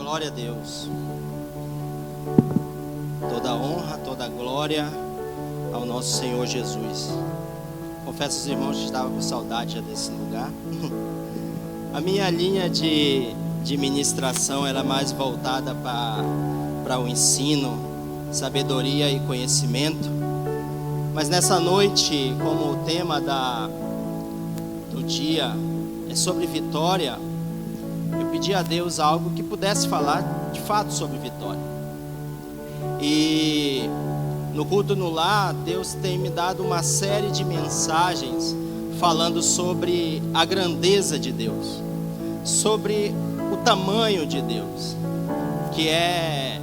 Glória a Deus. Toda honra, toda glória ao nosso Senhor Jesus. Confesso aos irmãos que estava com saudade já desse lugar. A minha linha de ministração era mais voltada para o ensino, sabedoria e conhecimento. Mas nessa noite, como o tema do dia é sobre vitória, eu pedi a Deus algo que pudesse falar de fato sobre vitória. E no culto no lar, Deus tem me dado uma série de mensagens falando sobre a grandeza de Deus, sobre o tamanho de Deus, que é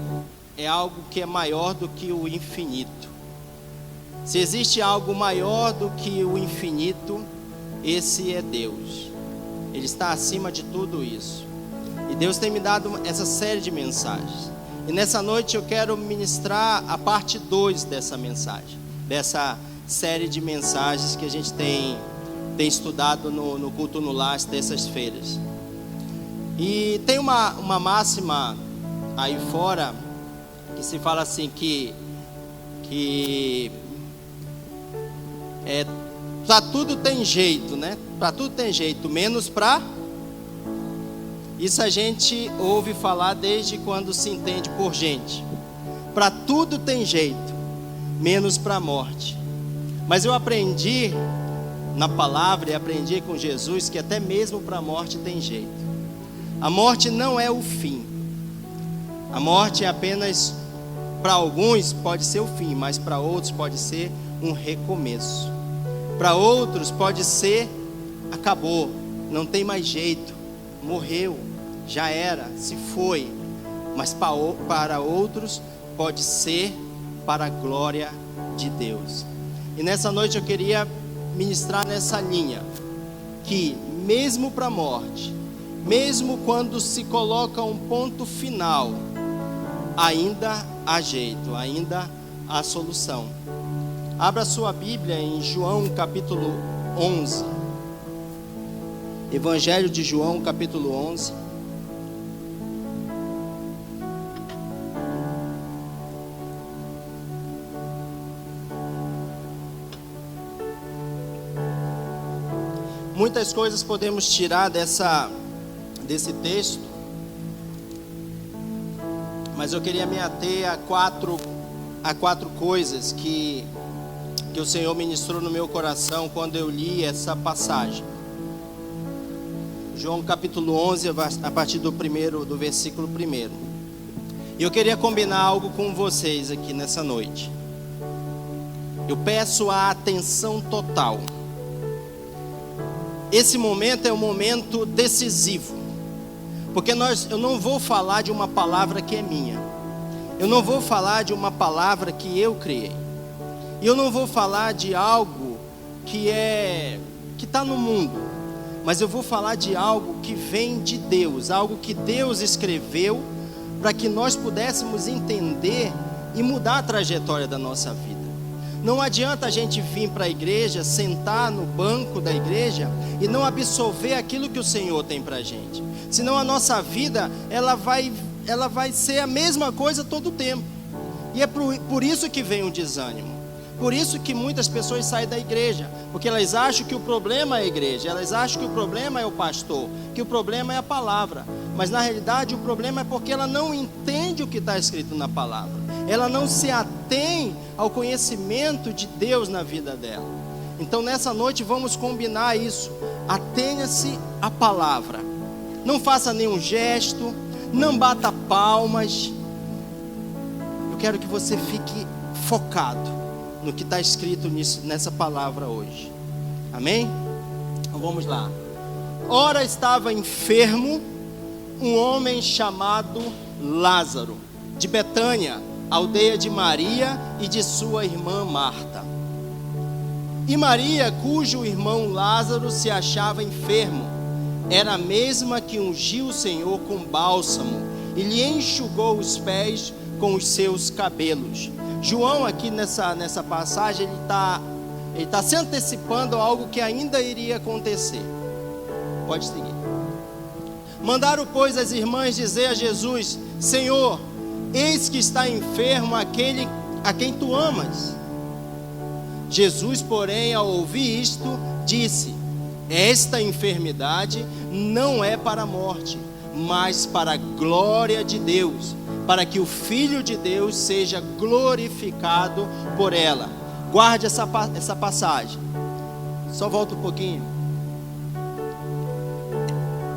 algo que é maior do que o infinito. Se existe algo maior do que o infinito, esse é Deus. Ele está acima de tudo isso. E Deus tem me dado essa série de mensagens. E nessa noite eu quero ministrar a parte 2 dessa mensagem, dessa série de mensagens que a gente tem estudado no culto no lar, às terças-feiras. E tem uma máxima aí fora que se fala assim que para tudo tem jeito, né? Para tudo tem jeito, menos para... Isso a gente ouve falar desde quando se entende por gente. Para tudo tem jeito, menos para a morte. Mas eu aprendi na palavra e aprendi com Jesus que até mesmo para a morte tem jeito. A morte não é o fim. A morte é apenas, para alguns pode ser o fim, mas para outros pode ser um recomeço. Para outros pode ser, acabou, não tem mais jeito, morreu, já era, se foi. Mas para outros pode ser para a glória de Deus. E nessa noite eu queria ministrar nessa linha, que mesmo para a morte, mesmo quando se coloca um ponto final, ainda há jeito, ainda há solução. Abra sua Bíblia em João capítulo 11. Evangelho de João capítulo 11. Muitas coisas podemos tirar desse texto, mas eu queria me ater a quatro coisas que o Senhor ministrou no meu coração quando eu li essa passagem. João capítulo 11, a partir do versículo 1. E eu queria combinar algo com vocês aqui nessa noite. Eu peço a atenção total. Esse momento é um momento decisivo, porque eu não vou falar de uma palavra que é minha. Eu não vou falar de uma palavra que eu criei. E eu não vou falar de algo que está no mundo, mas eu vou falar de algo que vem de Deus, algo que Deus escreveu para que nós pudéssemos entender e mudar a trajetória da nossa vida. Não adianta a gente vir para a igreja, sentar no banco da igreja e não absorver aquilo que o Senhor tem para a gente. Senão a nossa vida ela vai ser a mesma coisa todo o tempo. E é por isso que vem o desânimo. Por isso que muitas pessoas saem da igreja, porque elas acham que o problema é a igreja, elas acham que o problema é o pastor, que o problema é a palavra. Mas na realidade o problema é porque ela não entende o que está escrito na palavra. Ela não se atém ao conhecimento de Deus na vida dela. Então nessa noite vamos combinar isso. Atenha-se à palavra. Não faça nenhum gesto, não bata palmas. Eu quero que você fique focado no que está escrito nessa palavra hoje. Amém? Então vamos lá. Ora estava enfermo um homem chamado Lázaro, de Betânia, aldeia de Maria e de sua irmã Marta. E Maria, cujo irmão Lázaro se achava enfermo, era a mesma que ungiu o Senhor com bálsamo e lhe enxugou os pés com os seus cabelos. João aqui nessa passagem ele tá se antecipando a algo que ainda iria acontecer. Pode seguir. Mandaram, pois, as irmãs dizer a Jesus: Senhor, eis que está enfermo aquele a quem tu amas. Jesus, porém, ao ouvir isto, disse: esta enfermidade não é para a morte, mas para a glória de Deus, para que o Filho de Deus seja glorificado por ela. Guarde essa passagem. Só volta um pouquinho.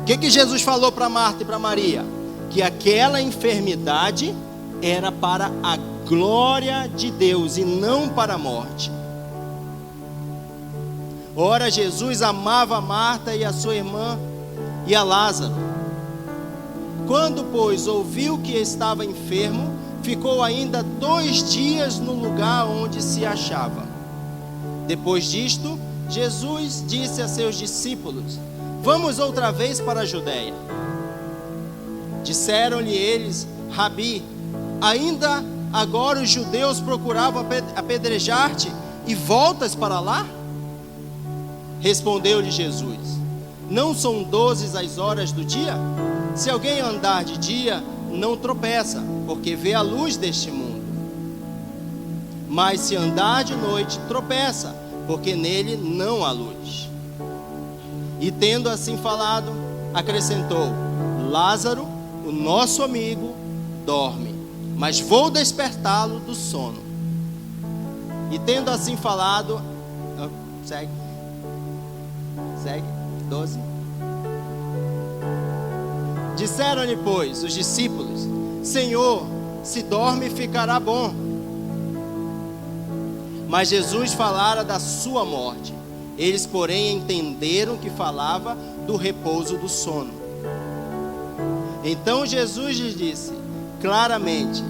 O que Jesus falou para Marta e para Maria? Que aquela enfermidade era para a glória de Deus e não para a morte. Ora, Jesus amava Marta e a sua irmã e a Lázaro. Quando, pois, ouviu que estava enfermo, ficou ainda 2 dias no lugar onde se achava. Depois disto, Jesus disse a seus discípulos: vamos outra vez para a Judéia. Disseram-lhe eles: Rabi, ainda agora os judeus procuravam apedrejar-te e voltas para lá? Respondeu-lhe Jesus: não são 12 as horas do dia? Se alguém andar de dia, não tropeça, porque vê a luz deste mundo. Mas se andar de noite, tropeça, porque nele não há luz. E tendo assim falado, acrescentou: Lázaro, o nosso amigo, dorme, mas vou despertá-lo do sono. E tendo assim falado, segue, 12. Disseram-lhe, pois, os discípulos: Senhor, se dorme, ficará bom. Mas Jesus falara da sua morte. Eles, porém, entenderam que falava do repouso do sono. Então Jesus lhes disse claramente: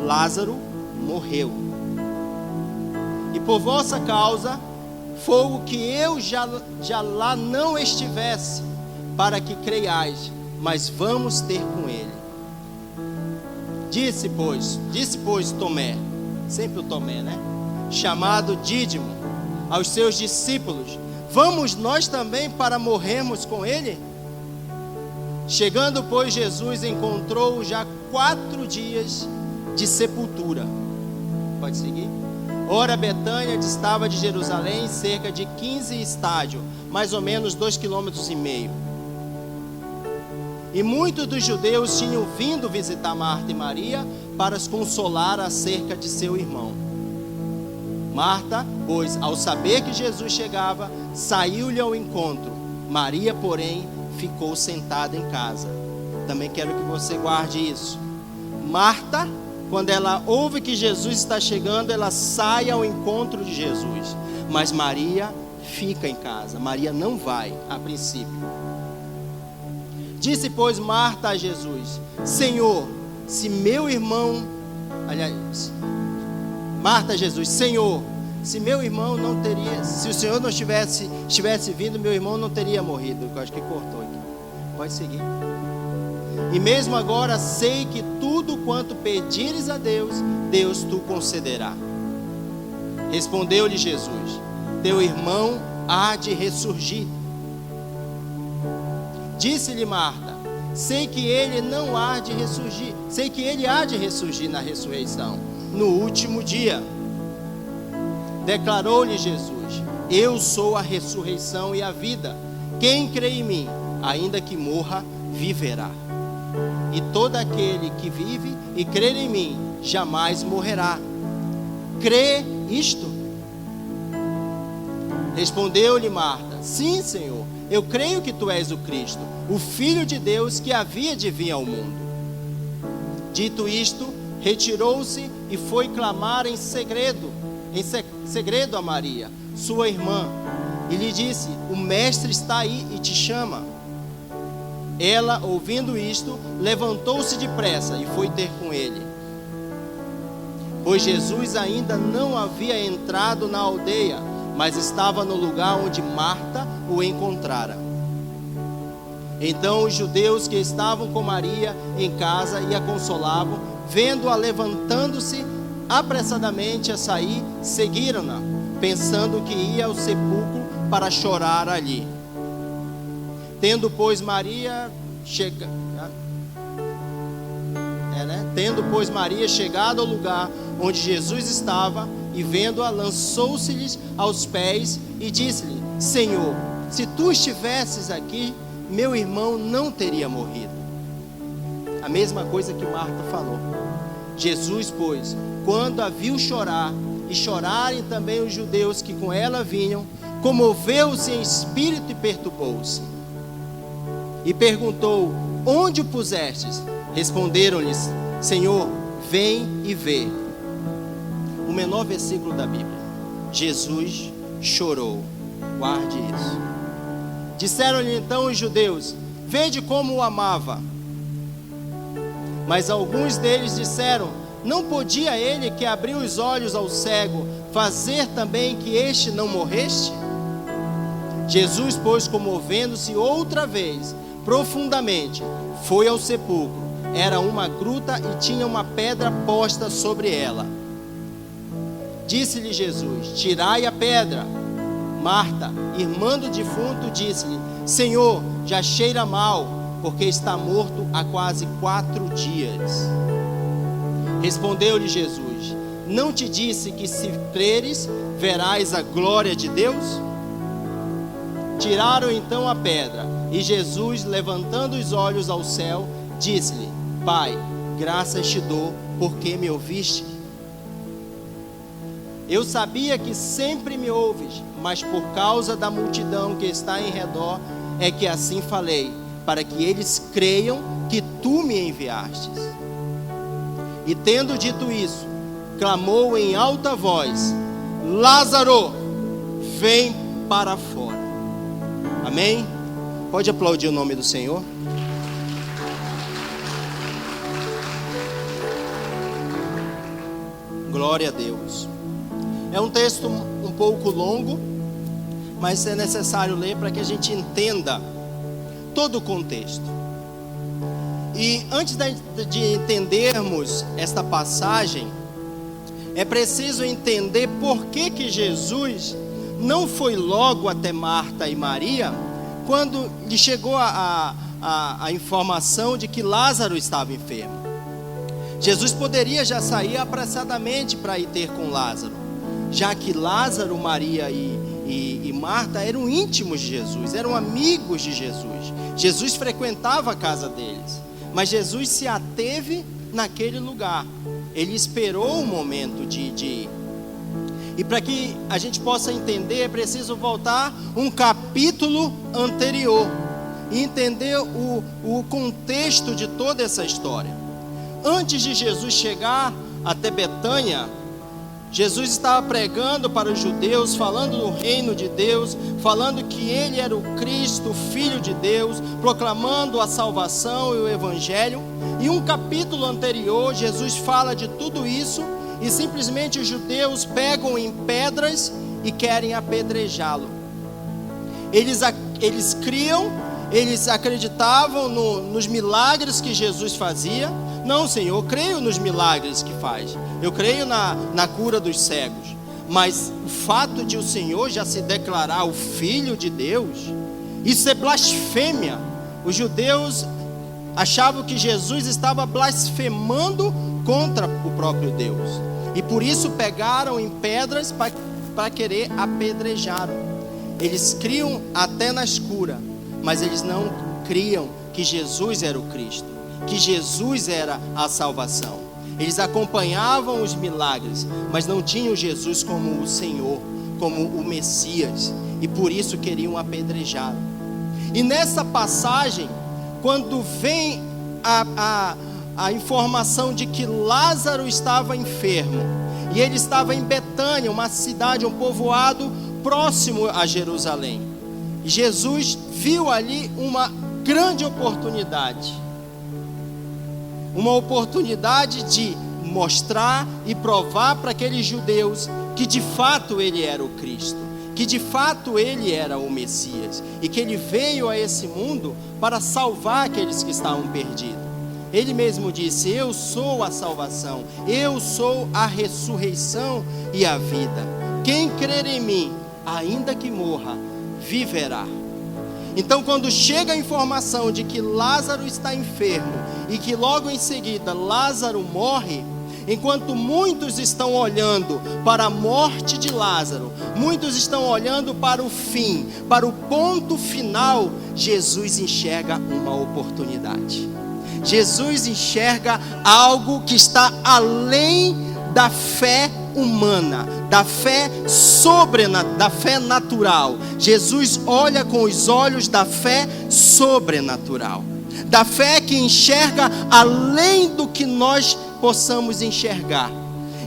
Lázaro morreu. E por vossa causa, fogo que eu já lá não estivesse, para que creiais, mas vamos ter com ele. Disse, pois, Tomé, sempre o Tomé, né? Chamado Dídimo, aos seus discípulos: vamos nós também para morrermos com ele? Chegando, pois, Jesus encontrou já 4 dias de sepultura. Pode seguir? Ora, Betânia distava de Jerusalém cerca de 15 estádios, mais ou menos 2,5 km. E muitos dos judeus tinham vindo visitar Marta e Maria para as consolar acerca de seu irmão. Marta, pois, ao saber que Jesus chegava, saiu-lhe ao encontro. Maria, porém, ficou sentada em casa. Também quero que você guarde isso. Marta, quando ela ouve que Jesus está chegando, ela sai ao encontro de Jesus. Mas Maria fica em casa. Maria não vai, a princípio. Disse, pois, Marta a Jesus: Senhor, se meu irmão... Marta a Jesus: Senhor, se meu irmão não teria... Se o Senhor não estivesse vindo, meu irmão não teria morrido. Eu acho que cortou aqui. Pode seguir. E mesmo agora sei que tudo quanto pedires a Deus, Deus tu concederá. Respondeu-lhe Jesus: teu irmão há de ressurgir. Disse-lhe Marta: sei que ele há de ressurgir na ressurreição, no último dia. Declarou-lhe Jesus: eu sou a ressurreição e a vida. Quem crê em mim, ainda que morra, viverá. E todo aquele que vive e crer em mim, jamais morrerá. Crê isto? Respondeu-lhe Marta: sim, Senhor, eu creio que tu és o Cristo, o Filho de Deus que havia de vir ao mundo. Dito isto, retirou-se e foi clamar em segredo a Maria, sua irmã, e lhe disse: o mestre está aí e te chama. Ela, ouvindo isto, levantou-se depressa e foi ter com ele. Pois Jesus ainda não havia entrado na aldeia, mas estava no lugar onde Marta o encontrara. Então os judeus que estavam com Maria em casa e a consolavam, vendo-a levantando-se apressadamente a sair, seguiram-na, pensando que ia ao sepulcro para chorar ali. Tendo, pois, Maria Tendo, pois, Maria chegado ao lugar onde Jesus estava, e vendo-a, lançou-se-lhes aos pés e disse-lhe: Senhor, se tu estivesses aqui, meu irmão não teria morrido. A mesma coisa que Marta falou. Jesus, pois, quando a viu chorar, e chorarem também os judeus que com ela vinham, comoveu-se em espírito e perturbou-se. E perguntou: onde o pusestes? Responderam-lhes: Senhor, vem e vê. O menor versículo da Bíblia. Jesus chorou. Guarde isso. Disseram-lhe então os judeus: vede como o amava. Mas alguns deles disseram: não podia ele que abriu os olhos ao cego fazer também que este não morreste? Jesus, pois, comovendo-se outra vez profundamente, foi ao sepulcro. Era uma gruta e tinha uma pedra posta sobre ela. Disse-lhe Jesus: tirai a pedra. Marta, irmã do defunto, disse-lhe: Senhor, já cheira mal, porque está morto há quase 4 dias. Respondeu-lhe Jesus: não te disse que se creres, verás a glória de Deus? Tiraram então a pedra, e Jesus, levantando os olhos ao céu, disse-lhe: Pai, graças te dou, porque me ouviste. Eu sabia que sempre me ouves, mas por causa da multidão que está em redor, é que assim falei, para que eles creiam que tu me enviastes. E tendo dito isso, clamou em alta voz: Lázaro, vem para fora. Amém? Pode aplaudir o nome do Senhor. Glória a Deus. É um texto um pouco longo, mas é necessário ler para que a gente entenda todo o contexto. E antes de entendermos esta passagem, é preciso entender por que Jesus não foi logo até Marta e Maria quando lhe chegou a informação de que Lázaro estava enfermo. Jesus poderia já sair apressadamente para ir ter com Lázaro, já que Lázaro, Maria e Marta eram íntimos de Jesus, eram amigos de Jesus. Jesus frequentava a casa deles, mas Jesus se ateve naquele lugar. Ele esperou o momento de ir. E para que a gente possa entender, é preciso voltar um capítulo anterior e entender o contexto de toda essa história. Antes de Jesus chegar até Betânia, Jesus estava pregando para os judeus, falando do reino de Deus, falando que Ele era o Cristo, o Filho de Deus, proclamando a salvação e o Evangelho. E um capítulo anterior, Jesus fala de tudo isso, e simplesmente os judeus pegam em pedras e querem apedrejá-lo. Eles criam, eles acreditavam nos milagres que Jesus fazia. Não, Senhor, eu creio nos milagres que faz, eu creio na cura dos cegos, mas o fato de o Senhor já se declarar o Filho de Deus, isso é blasfêmia. Os judeus achavam que Jesus estava blasfemando contra o próprio Deus, e por isso pegaram em pedras para querer apedrejá-lo. Eles criam até nas curas, mas eles não criam que Jesus era o Cristo, que Jesus era a salvação. Eles acompanhavam os milagres, mas não tinham Jesus como o Senhor, como o Messias, e por isso queriam apedrejá-lo. E nessa passagem, quando vem a informação de que Lázaro estava enfermo, e ele estava em Betânia, uma cidade, um povoado próximo a Jerusalém, Jesus viu ali uma grande oportunidade, uma oportunidade de mostrar e provar para aqueles judeus que de fato Ele era o Cristo, que de fato Ele era o Messias, e que Ele veio a esse mundo para salvar aqueles que estavam perdidos. Ele mesmo disse: eu sou a salvação, eu sou a ressurreição e a vida. Quem crer em mim, ainda que morra, viverá. Então, quando chega a informação de que Lázaro está enfermo e que logo em seguida Lázaro morre, enquanto muitos estão olhando para a morte de Lázaro, muitos estão olhando para o fim, para o ponto final, Jesus enxerga uma oportunidade. Jesus enxerga algo que está além da fé humana, da fé sobrenatural, da fé natural. Jesus olha com os olhos da fé sobrenatural, da fé que enxerga além do que nós possamos enxergar.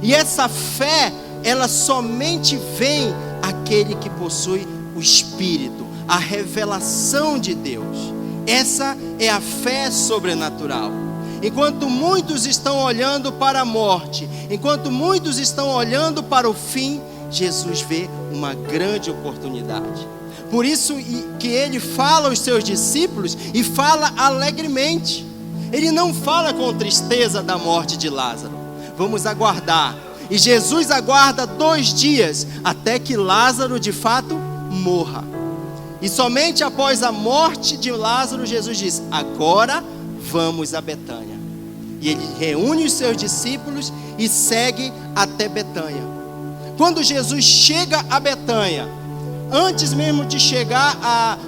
E essa fé, ela somente vem àquele que possui o Espírito, a revelação de Deus. Essa é a fé sobrenatural. Enquanto muitos estão olhando para a morte, enquanto muitos estão olhando para o fim, Jesus vê uma grande oportunidade. Por isso que ele fala aos seus discípulos e fala alegremente. Ele não fala com tristeza da morte de Lázaro. Vamos aguardar. E Jesus aguarda 2 dias até que Lázaro de fato morra. E somente após a morte de Lázaro, Jesus diz: agora vamos a Betânia. E ele reúne os seus discípulos e segue até Betânia. Quando Jesus chega a Betânia, antes mesmo de chegar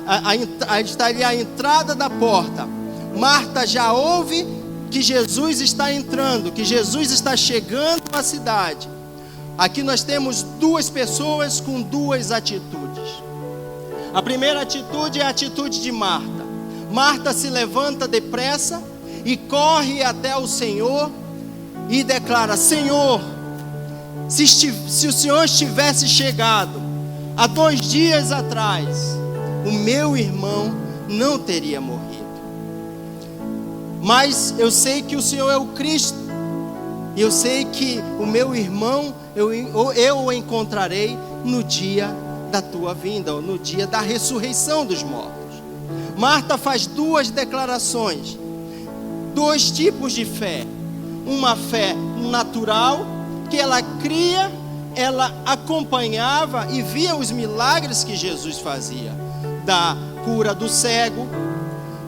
a entrada da porta, Marta já ouve que Jesus está entrando, que Jesus está chegando à cidade. Aqui nós temos 2 pessoas com 2 atitudes. A primeira atitude é a atitude de Marta. Marta se levanta depressa e corre até o Senhor e declara: Senhor, se o Senhor estivesse chegado há 2 dias atrás, o meu irmão não teria morrido. Mas eu sei que o Senhor é o Cristo, e eu sei que o meu irmão, eu o encontrarei no dia da tua vinda, ou no dia da ressurreição dos mortos. Marta faz 2 declarações, 2 tipos de fé. Uma fé natural, que ela cria, ela acompanhava e via os milagres que Jesus fazia, da cura do cego,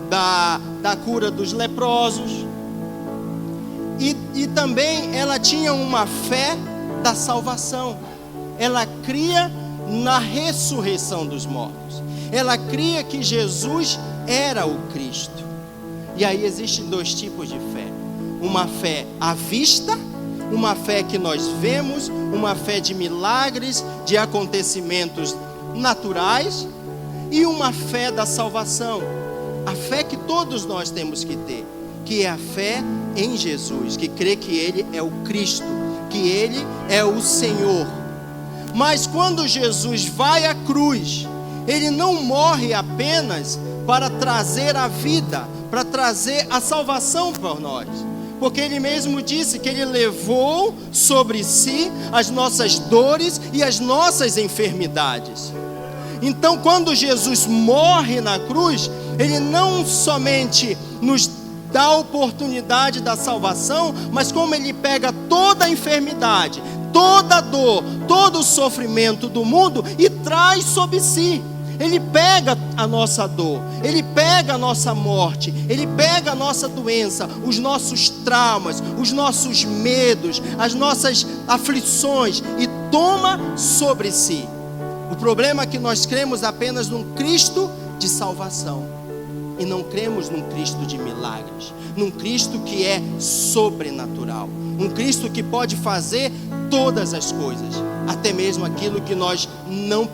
da cura dos leprosos, e também ela tinha uma fé da salvação. Ela cria na ressurreição dos mortos, ela cria que Jesus era o Cristo. E aí existem 2 tipos de fé: uma fé à vista, uma fé que nós vemos, uma fé de milagres, de acontecimentos naturais, e uma fé da salvação, a fé que todos nós temos que ter, que é a fé em Jesus, que crê que Ele é o Cristo, que Ele é o Senhor. Mas quando Jesus vai à cruz, Ele não morre apenas para trazer a vida, para trazer a salvação por nós, porque Ele mesmo disse que Ele levou sobre si as nossas dores e as nossas enfermidades. Então, quando Jesus morre na cruz, Ele não somente nos dá a oportunidade da salvação, mas como Ele pega toda a enfermidade, toda a dor, todo o sofrimento do mundo e traz sobre si. Ele pega a nossa dor, Ele pega a nossa morte, Ele pega a nossa doença, os nossos traumas, os nossos medos, as nossas aflições e toma sobre si. O problema é que nós cremos apenas num Cristo de salvação e não cremos num Cristo de milagres, num Cristo que é sobrenatural, um Cristo que pode fazer todas as coisas, até mesmo aquilo que nós não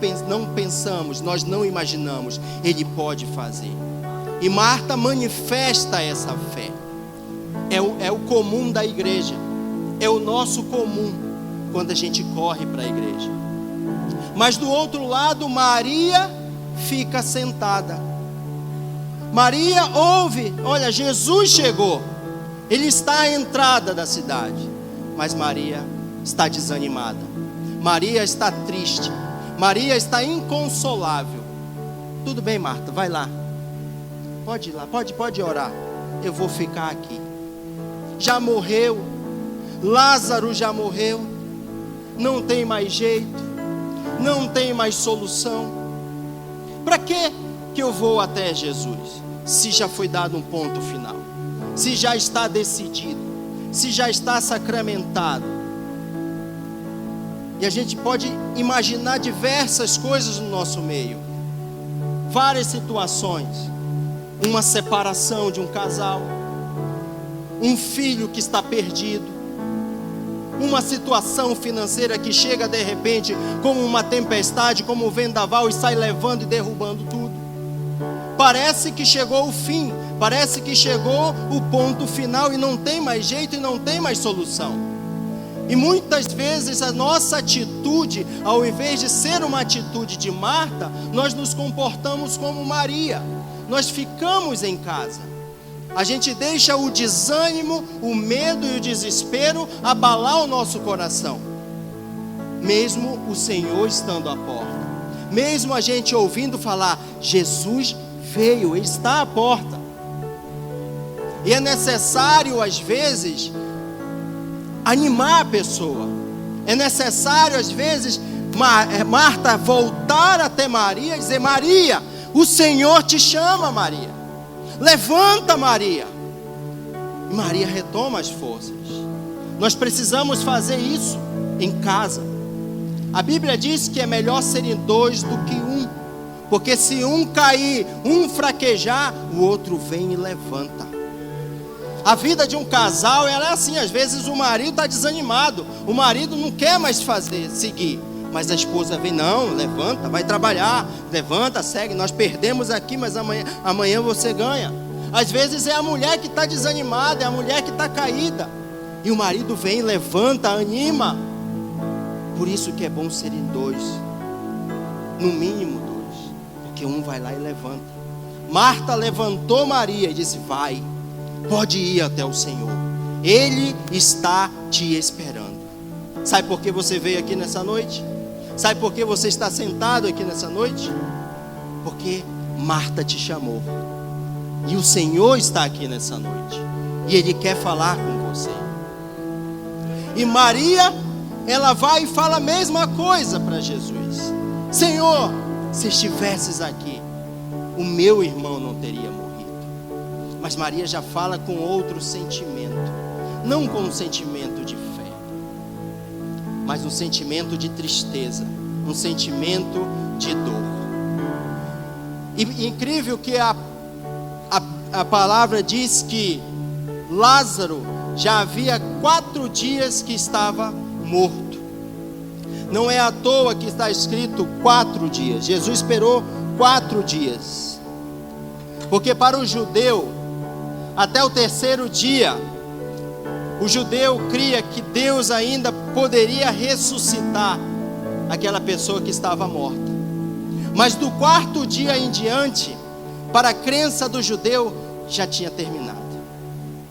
pensamos, nós não imaginamos, Ele pode fazer. E Marta manifesta essa fé. É o comum da igreja, é o nosso comum quando a gente corre para a igreja. Mas do outro lado, Maria fica sentada. Maria ouve: olha, Jesus chegou, Ele está à entrada da cidade. Mas Maria está desanimada, Maria está triste, Maria está inconsolável. Tudo bem, Marta, vai lá, pode ir lá, pode orar, eu vou ficar aqui. Já morreu, Lázaro já morreu, não tem mais jeito, não tem mais solução. Para que que eu vou até Jesus, se já foi dado um ponto final, se já está decidido, se já está sacramentado? E a gente pode imaginar diversas coisas no nosso meio, várias situações, uma separação de um casal, um filho que está perdido, uma situação financeira que chega de repente como uma tempestade, como um vendaval, e sai levando e derrubando tudo. Parece que chegou o fim, parece que chegou o ponto final e não tem mais jeito e não tem mais solução. E muitas vezes a nossa atitude, ao invés de ser uma atitude de Marta, nós nos comportamos como Maria. Nós ficamos em casa. A gente deixa o desânimo, o medo e o desespero abalar o nosso coração. Mesmo o Senhor estando à porta. Mesmo a gente ouvindo falar, Jesus veio, Ele está à porta. E é necessário, às vezes, animar a pessoa. É necessário, às vezes, Marta voltar até Maria e dizer: Maria, o Senhor te chama, Maria. Levanta, Maria. E Maria retoma as forças. Nós precisamos fazer isso em casa. A Bíblia diz que é melhor serem dois do que um, porque se um cair, um fraquejar, o outro vem e levanta. A vida de um casal, ela é assim. Às vezes o marido está desanimado, o marido não quer mais seguir, mas a esposa vem: não, levanta, vai trabalhar, levanta, segue, nós perdemos aqui, mas amanhã você ganha. Às vezes é a mulher que está desanimada, é a mulher que está caída, e o marido vem, levanta, anima. Por isso que é bom serem dois, no mínimo dois, porque um vai lá e levanta. Marta levantou Maria e disse: vai, pode ir até o Senhor, Ele está te esperando. Sabe por que você veio aqui nessa noite? Sabe por que você está sentado aqui nessa noite? Porque Marta te chamou, e o Senhor está aqui nessa noite, e Ele quer falar com você. E Maria, ela vai e fala a mesma coisa para Jesus: Senhor, se estivesses aqui, o meu irmão não teria morrido. Mas Maria já fala com outro sentimento, não com um sentimento de fé, mas um sentimento de tristeza, um sentimento de dor. E incrível que a palavra diz que Lázaro já havia 4 dias que estava morto. Não é à toa que está escrito 4 dias. Jesus esperou 4 dias, porque para o judeu, até o 3º dia, o judeu cria que Deus ainda poderia ressuscitar aquela pessoa que estava morta. Mas do 4º dia em diante, para a crença do judeu, já tinha terminado.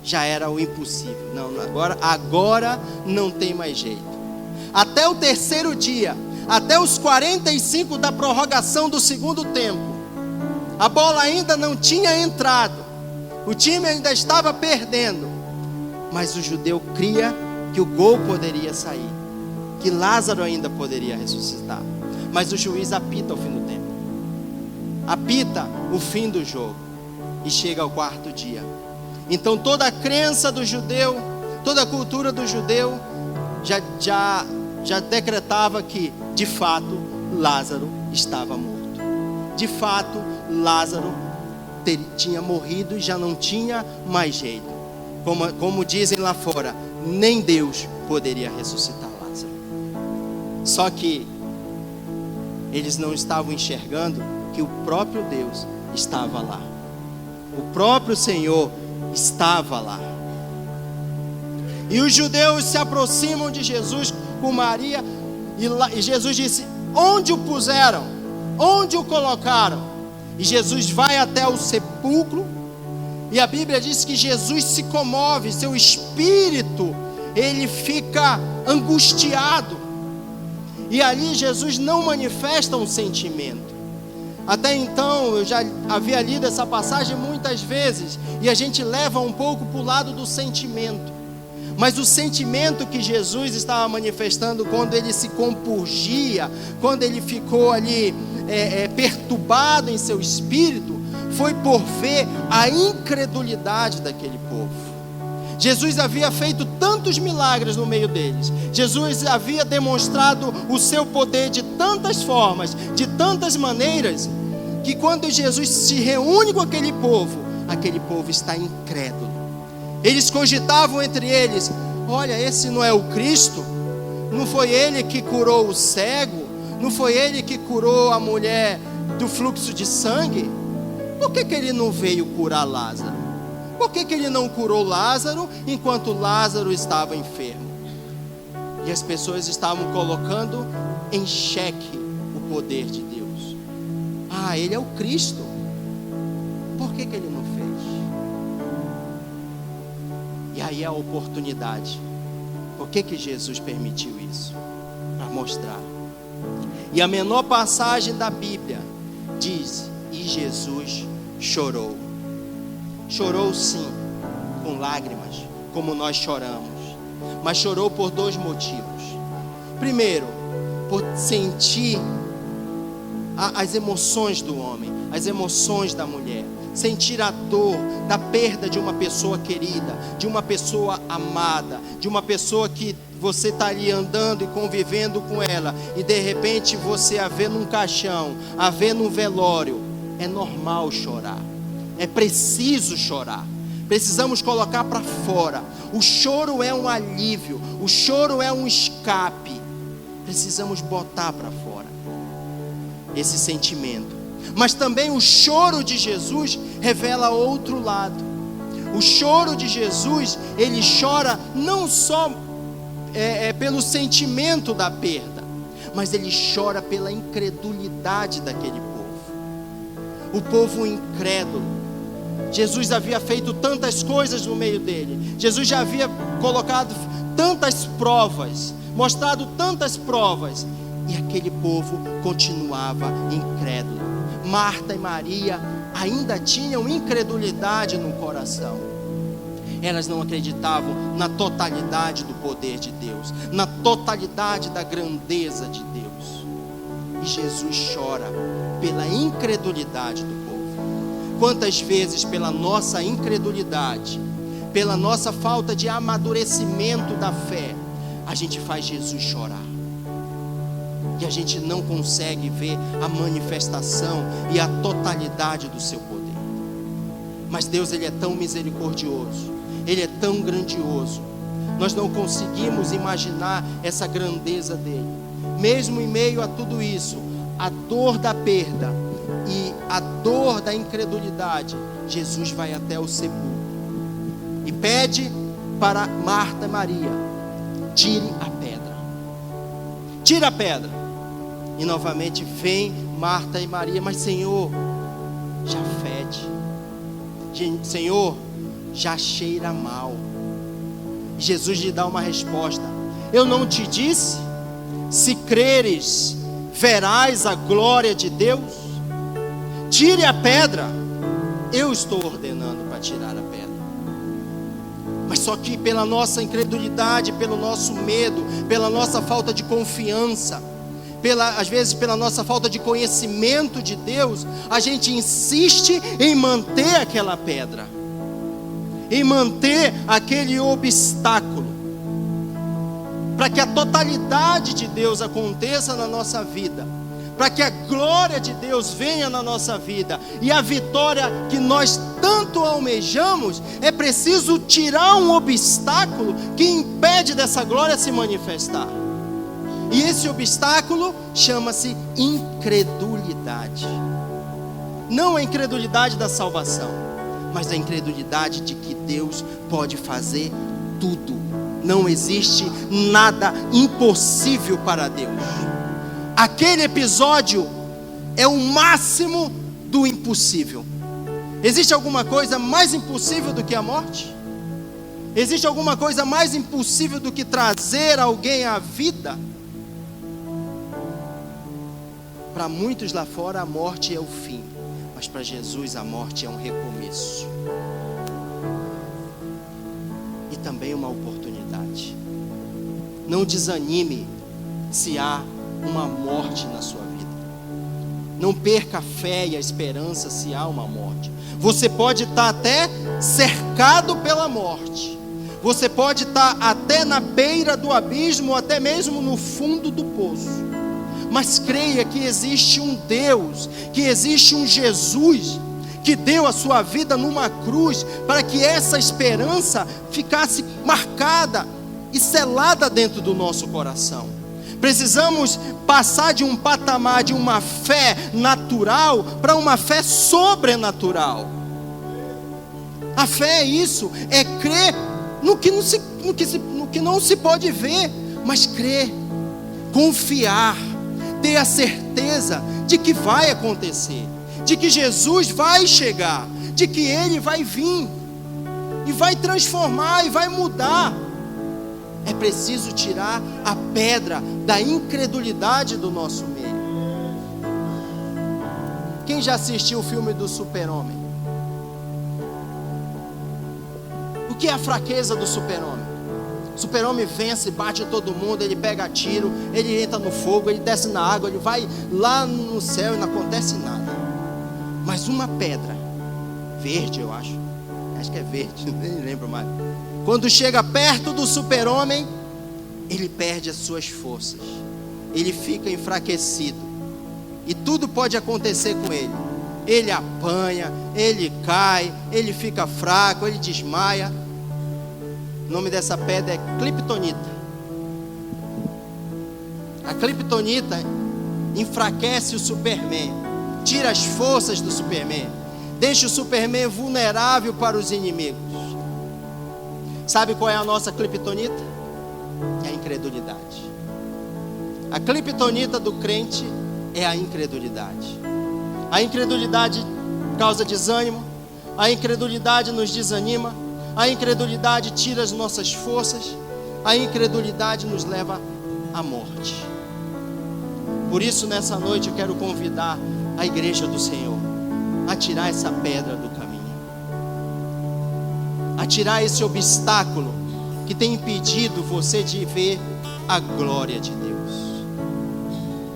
Já era o impossível. Não, agora não tem mais jeito. Até o 3º dia, até os 45 da prorrogação do 2º tempo, a bola ainda não tinha entrado. O time ainda estava perdendo, mas o judeu cria que o gol poderia sair, que Lázaro ainda poderia ressuscitar. Mas o juiz apita o fim do tempo, apita o fim do jogo, e chega ao 4º dia. Então toda a crença do judeu, toda a cultura do judeu já decretava que, de fato, Lázaro estava morto. De fato, Lázaro tinha morrido e já não tinha mais jeito. Como dizem lá fora, nem Deus poderia ressuscitar Lázaro. Só que eles não estavam enxergando que o próprio Deus estava lá. O próprio Senhor estava lá. E os judeus se aproximam de Jesus com Maria, e Jesus disse: onde o puseram? Onde o colocaram? E Jesus vai até o sepulcro, e a Bíblia diz que Jesus se comove, seu espírito, ele fica angustiado. E ali Jesus não manifesta um sentimento. Até então eu já havia lido essa passagem muitas vezes, e a gente leva um pouco para o lado do sentimento. Mas o sentimento que Jesus estava manifestando quando ele se compungia, quando ele ficou ali perturbado em seu espírito foi por ver a incredulidade daquele povo. Jesus havia feito tantos milagres no meio deles. Jesus havia demonstrado o seu poder de tantas formas, de tantas maneiras, que quando Jesus se reúne com aquele povo está incrédulo. Eles cogitavam entre eles: olha, esse não é o Cristo? Não foi ele que curou o cego? Não foi ele que curou a mulher do fluxo de sangue? Por que ele não veio curar Lázaro? Por que ele não curou Lázaro enquanto Lázaro estava enfermo? E as pessoas estavam colocando em xeque o poder de Deus. Ah, ele é o Cristo. Por que ele não fez? E aí a oportunidade. Por que Jesus permitiu isso? Para mostrar. E a menor passagem da Bíblia diz: e Jesus chorou. Chorou sim, com lágrimas, como nós choramos. Mas chorou por dois motivos. Primeiro, por sentir as emoções do homem, as emoções da mulher. Sentir a dor da perda de uma pessoa querida, de uma pessoa amada, de uma pessoa que você está ali andando e convivendo com ela, e de repente você a vê num caixão, a vê num velório. É normal chorar, é preciso chorar, precisamos colocar para fora. O choro é um alívio, o choro é um escape, precisamos botar para fora esse sentimento. Mas também o choro de Jesus revela outro lado. O choro de Jesus, ele chora não só pelo sentimento da perda, mas ele chora pela incredulidade daquele povo. O povo incrédulo. Jesus havia feito tantas coisas no meio dele. Jesus já havia colocado tantas provas, mostrado tantas provas, e aquele povo continuava incrédulo. Marta e Maria ainda tinham incredulidade no coração. Elas não acreditavam na totalidade do poder de Deus, na totalidade da grandeza de Deus. E Jesus chora pela incredulidade do povo. Quantas vezes, pela nossa incredulidade, pela nossa falta de amadurecimento da fé, a gente faz Jesus chorar. E a gente não consegue ver a manifestação e a totalidade do seu poder. Mas Deus, ele é tão misericordioso, ele é tão grandioso. Nós não conseguimos imaginar essa grandeza dele. Mesmo em meio a tudo isso, a dor da perda e a dor da incredulidade, Jesus vai até o sepulcro e pede para Marta e Maria: tire a pedra. Tira a pedra. E novamente vem Marta e Maria: mas Senhor, já fede. Senhor, já cheira mal. Jesus lhe dá uma resposta: eu não te disse? Se creres, verás a glória de Deus. Tire a pedra. Eu estou ordenando para tirar a pedra. Mas só que pela nossa incredulidade, pelo nosso medo, pela nossa falta de confiança, às vezes pela nossa falta de conhecimento de Deus, a gente insiste em manter aquela pedra, em manter aquele obstáculo, para que a totalidade de Deus aconteça na nossa vida, para que a glória de Deus venha na nossa vida, e a vitória que nós tanto almejamos. É preciso tirar um obstáculo que impede dessa glória se manifestar. E esse obstáculo chama-se incredulidade. Não a incredulidade da salvação, mas a incredulidade de que Deus pode fazer tudo. Não existe nada impossível para Deus. Aquele episódio é o máximo do impossível. Existe alguma coisa mais impossível do que a morte? Existe alguma coisa mais impossível do que trazer alguém à vida? Para muitos lá fora a morte é o fim, mas para Jesus a morte é um recomeço. E também uma oportunidade. Não desanime se há uma morte na sua vida. Não perca a fé e a esperança se há uma morte. Você pode estar até cercado pela morte. Você pode estar até na beira do abismo, ou até mesmo no fundo do poço. Mas creia que existe um Deus, que existe um Jesus, que deu a sua vida numa cruz, para que essa esperança ficasse marcada e selada dentro do nosso coração. Precisamos passar de um patamar de uma fé natural para uma fé sobrenatural. A fé é isso, é crer no que não se pode ver, mas crer, confiar, ter a certeza de que vai acontecer, de que Jesus vai chegar, de que Ele vai vir e vai transformar e vai mudar. É preciso tirar a pedra da incredulidade do nosso meio. Quem já assistiu o filme do Super-Homem? O que é a fraqueza do Super-Homem? O Super-Homem vence, bate em todo mundo, ele pega tiro, ele entra no fogo, ele desce na água, ele vai lá no céu e não acontece nada. Mas uma pedra, verde eu acho que é verde, nem lembro mais. Quando chega perto do Super-Homem, ele perde as suas forças, ele fica enfraquecido, e tudo pode acontecer com ele. Ele apanha, ele cai, ele fica fraco, ele desmaia. O nome dessa pedra é Kryptonita. A Kryptonita enfraquece o Superman, tira as forças do Superman, deixa o Superman vulnerável para os inimigos. Sabe qual é a nossa Kryptonita? É a incredulidade. A Kryptonita do crente é a incredulidade. A incredulidade causa desânimo, a incredulidade nos desanima, a incredulidade tira as nossas forças, a incredulidade nos leva à morte. Por isso, nessa noite, eu quero convidar a igreja do Senhor a tirar essa pedra do caminho, a tirar esse obstáculo que tem impedido você de ver a glória de Deus.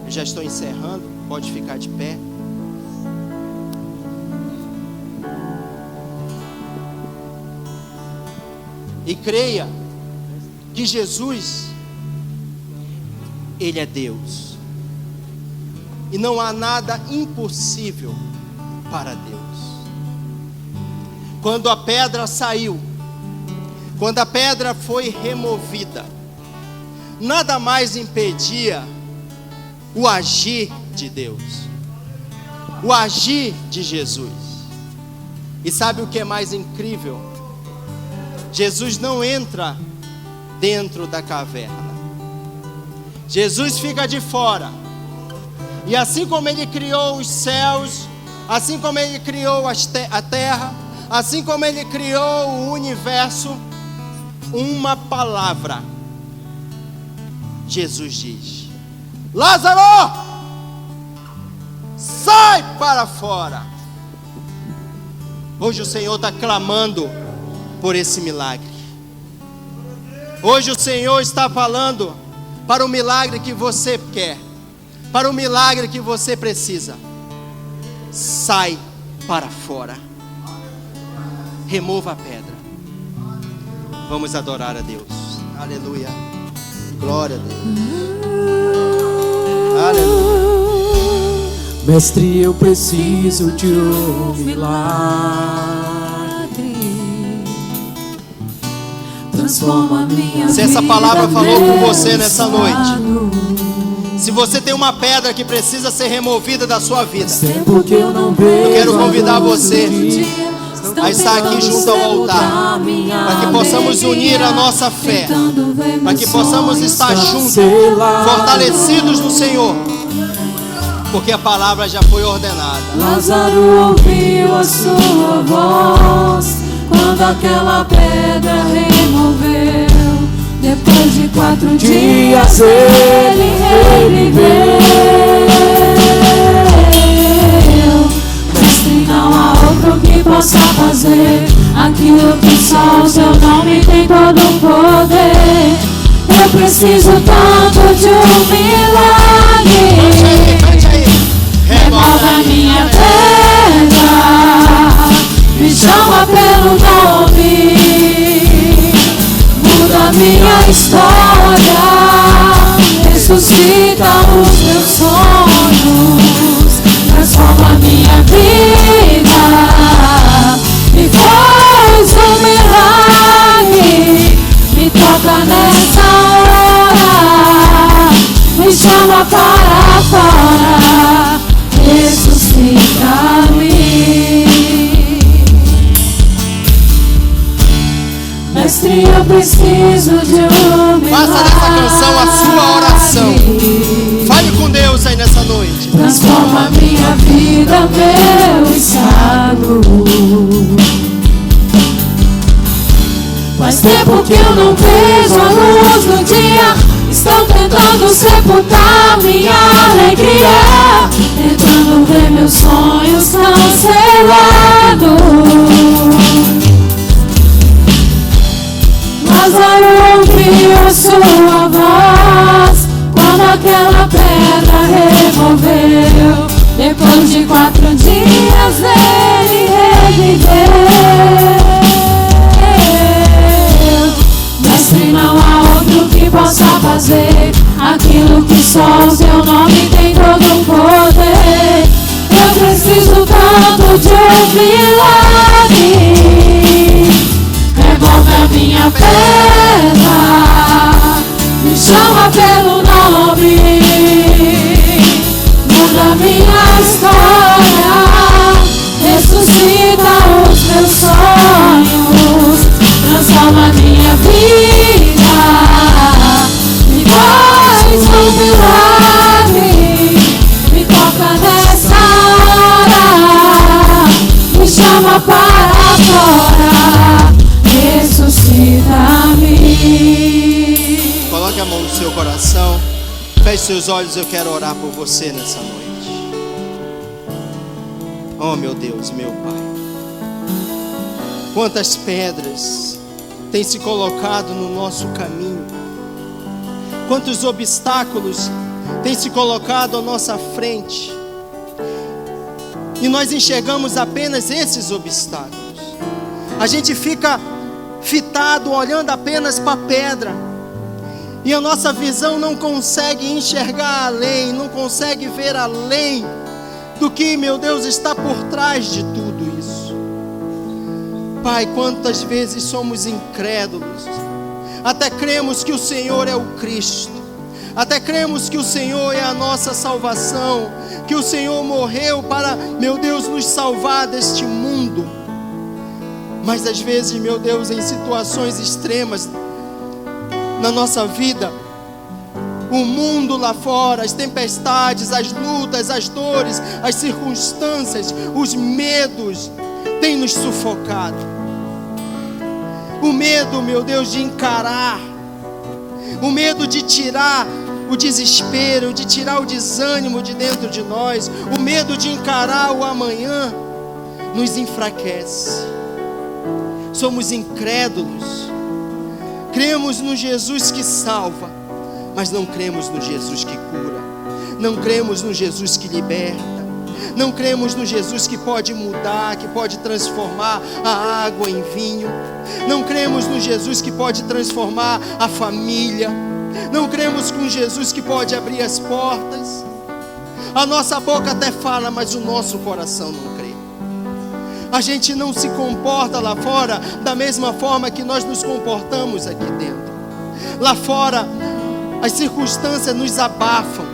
Eu já estou encerrando, pode ficar de pé. E creia que Jesus, Ele é Deus, e não há nada impossível para Deus. Quando a pedra saiu, quando a pedra foi removida, nada mais impedia o agir de Deus, o agir de Jesus. E sabe o que é mais incrível? Jesus não entra dentro da caverna, Jesus fica de fora. E assim como Ele criou os céus, assim como Ele criou a terra, assim como Ele criou o universo, uma palavra, Jesus diz: Lázaro, sai para fora. Hoje o Senhor está clamando por esse milagre. Hoje o Senhor está falando para o milagre que você quer, para o milagre que você precisa. Sai para fora, remova a pedra. Vamos adorar a Deus. Aleluia, glória a Deus. Aleluia. Mestre, eu preciso de um milagre. Transforma minha vida. Se essa palavra falou com você nessa noite, se você tem uma pedra que precisa ser removida da sua vida, eu quero convidar você a estar aqui junto ao altar, para que possamos unir a nossa fé, para que possamos estar juntos, fortalecidos no Senhor, porque a palavra já foi ordenada. Lázaro ouviu a sua voz quando aquela pedra removeu. Depois de 4 dias ele veio. Mestre, não há outro que possa fazer aquilo que só o seu nome tem todo o poder. Eu preciso tanto de um milagre. Remove a minha história, ressuscita os meus sonhos, transforma a minha vida, me faz um milagre, me toca nessa hora, me chama para fora, ressuscita-me. Mestre, eu preciso de um milagre. Faça dessa canção a sua oração. Fale com Deus aí nessa noite. Transforma minha vida, meu estado. Faz tempo que eu não vejo a luz do dia. Estão tentando sepultar minha alegria, tentando ver meus sonhos cancelados. Lázaro ouviu sua voz quando aquela pedra removeu. Depois de 4 dias ele reviveu. Mestre, não há outro que possa fazer aquilo que só o seu nome tem todo o poder. Eu preciso tanto de um milagre. Remove a minha pedra, me chama pelo nome, muda minha história, ressuscita os meus sonhos, transforma minha vida, me faz um milagre, me toca nessa hora, me chama para fora, ressuscita-me. Coloque a mão no seu coração. Feche seus olhos, eu quero orar por você nessa noite. Oh meu Deus, meu Pai. Quantas pedras têm se colocado no nosso caminho. Quantos obstáculos têm se colocado à nossa frente. E nós enxergamos apenas esses obstáculos. A gente fica fitado, olhando apenas para a pedra, e a nossa visão não consegue enxergar além, não consegue ver além do que, meu Deus, está por trás de tudo isso. Pai, quantas vezes somos incrédulos, até cremos que o Senhor é o Cristo, até cremos que o Senhor é a nossa salvação, que o Senhor morreu para, meu Deus, nos salvar deste mundo. Mas às vezes, meu Deus, em situações extremas na nossa vida, o mundo lá fora, as tempestades, as lutas, as dores, as circunstâncias, os medos têm nos sufocado. O medo, meu Deus, de encarar, o medo de tirar o desespero, de tirar o desânimo de dentro de nós, o medo de encarar o amanhã, nos enfraquece. Somos incrédulos, cremos no Jesus que salva, mas não cremos no Jesus que cura, não cremos no Jesus que liberta, não cremos no Jesus que pode mudar, que pode transformar a água em vinho, não cremos no Jesus que pode transformar a família, não cremos com Jesus que pode abrir as portas. A nossa boca até fala, mas o nosso coração não crê. A gente não se comporta lá fora da mesma forma que nós nos comportamos aqui dentro. Lá fora, as circunstâncias nos abafam,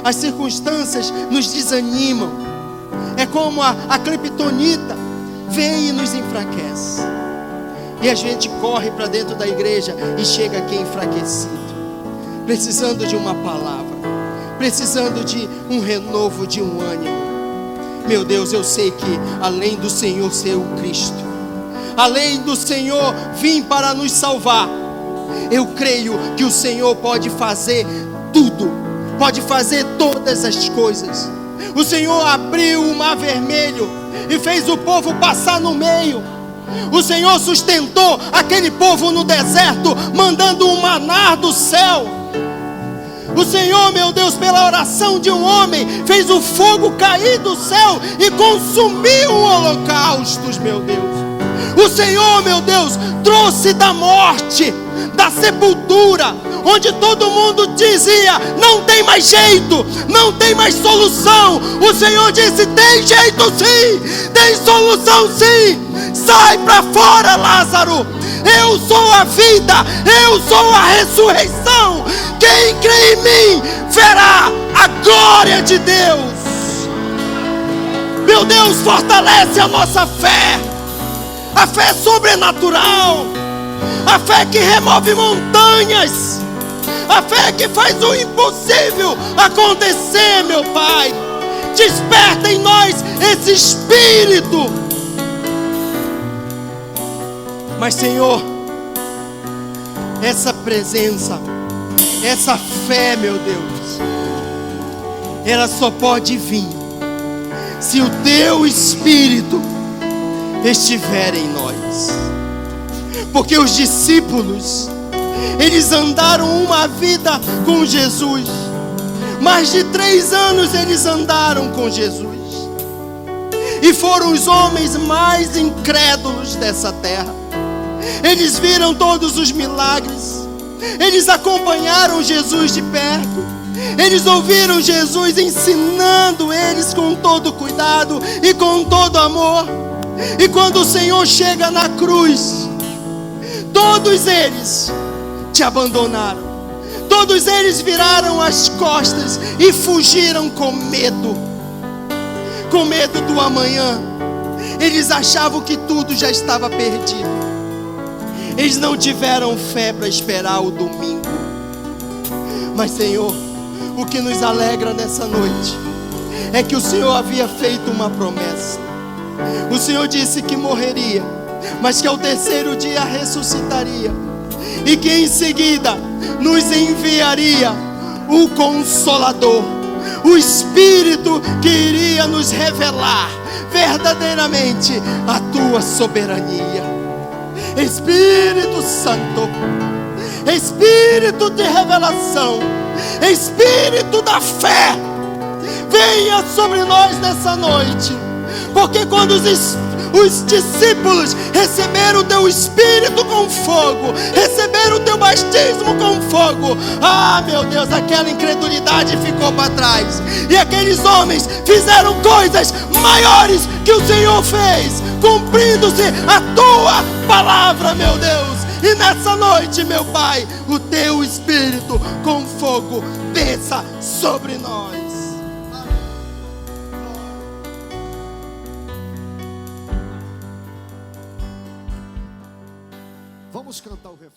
as circunstâncias nos desanimam. É como a criptonita vem e nos enfraquece. E a gente corre para dentro da igreja e chega aqui enfraquecido, precisando de uma palavra, precisando de um renovo, de um ânimo. Meu Deus, eu sei que além do Senhor ser o Cristo, além do Senhor vir para nos salvar, eu creio que o Senhor pode fazer tudo, pode fazer todas as coisas. O Senhor abriu o mar vermelho e fez o povo passar no meio. O Senhor sustentou aquele povo no deserto, mandando um maná do céu. O Senhor, meu Deus, pela oração de um homem, fez o fogo cair do céu e consumiu holocaustos, meu Deus. O Senhor, meu Deus, trouxe da morte, da sepultura, onde todo mundo dizia: não tem mais jeito, não tem mais solução. O Senhor disse: tem jeito sim, tem solução sim. Sai para fora, Lázaro. Eu sou a vida, eu sou a ressurreição. Quem crê em mim verá a glória de Deus. Meu Deus, fortalece a nossa fé. A fé sobrenatural, a fé que remove montanhas, a fé que faz o impossível acontecer, meu Pai. Desperta em nós esse espírito. Mas, Senhor, essa presença, essa fé, meu Deus, ela só pode vir se o Teu Espírito estiver em nós. Porque os discípulos, eles andaram uma vida com Jesus. Mais de 3 anos eles andaram com Jesus. E foram os homens mais incrédulos dessa terra. Eles viram todos os milagres. Eles acompanharam Jesus de perto. Eles ouviram Jesus ensinando eles com todo cuidado e com todo amor. E quando o Senhor chega na cruz, todos eles te abandonaram. Todos eles viraram as costas e fugiram com medo. Com medo do amanhã. Eles achavam que tudo já estava perdido. Eles não tiveram fé para esperar o domingo. Mas, Senhor, o que nos alegra nessa noite é que o Senhor havia feito uma promessa. O Senhor disse que morreria, mas que ao 3º dia ressuscitaria, e que em seguida nos enviaria o Consolador, o Espírito que iria nos revelar verdadeiramente a Tua soberania. Espírito Santo, Espírito de revelação, Espírito da fé, venha sobre nós nessa noite. Porque quando os discípulos receberam o Teu Espírito com fogo, receberam o Teu batismo com fogo, ah, meu Deus, aquela incredulidade ficou para trás. E aqueles homens fizeram coisas maiores que o Senhor fez, cumprindo-se a Tua palavra, meu Deus. E nessa noite, meu Pai, o Teu Espírito com fogo desça sobre nós. Vamos cantar o refrão.